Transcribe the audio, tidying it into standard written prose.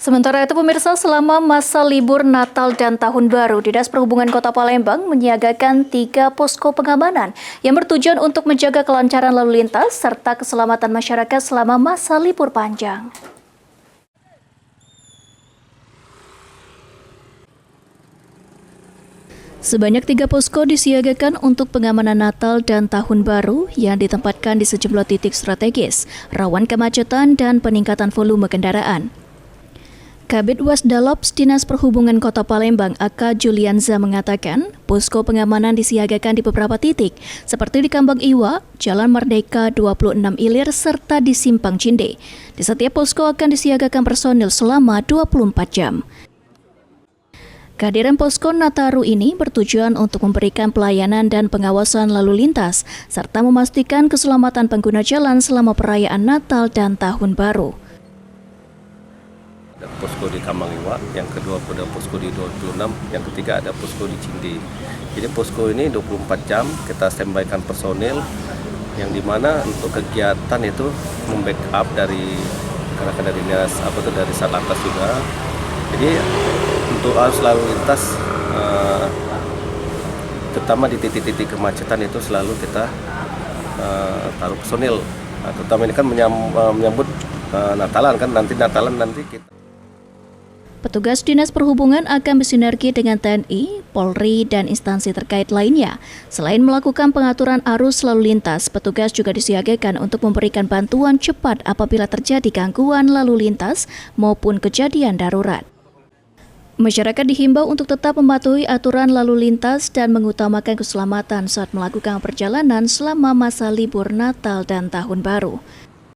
Sementara itu pemirsa, selama masa libur Natal dan Tahun Baru, Dinas Perhubungan Kota Palembang menyiagakan 3 posko pengamanan yang bertujuan untuk menjaga kelancaran lalu lintas serta keselamatan masyarakat selama masa libur panjang. Sebanyak 3 posko disiagakan untuk pengamanan Natal dan Tahun Baru yang ditempatkan di sejumlah titik strategis, rawan kemacetan dan peningkatan volume kendaraan. Kabid Wasdalops Dinas Perhubungan Kota Palembang AK Julianza mengatakan, posko pengamanan disiagakan di beberapa titik, seperti di Kambang Iwa, Jalan Merdeka 26 Ilir, serta di Simpang Cinde. Di setiap posko akan disiagakan personil selama 24 jam. Kehadiran posko Nataru ini bertujuan untuk memberikan pelayanan dan pengawasan lalu lintas, serta memastikan keselamatan pengguna jalan selama perayaan Natal dan Tahun Baru. Ada posko di Kambang Iwa, yang kedua ada posko di 26, yang ketiga ada posko di Cinde. Jadi posko ini 24 jam kita standby-kan personil, yang dimana untuk kegiatan itu membackup dari rekan-rekan dari dinas dari Satlantas juga. Jadi untuk arus lalu lintas, terutama di titik-titik kemacetan itu selalu kita taruh personil. Terutama ini kan menyambut Natalan kan, nanti kita. Petugas Dinas Perhubungan akan bersinergi dengan TNI, Polri, dan instansi terkait lainnya. Selain melakukan pengaturan arus lalu lintas, petugas juga disiagakan untuk memberikan bantuan cepat apabila terjadi gangguan lalu lintas maupun kejadian darurat. Masyarakat dihimbau untuk tetap mematuhi aturan lalu lintas dan mengutamakan keselamatan saat melakukan perjalanan selama masa libur Natal dan Tahun Baru.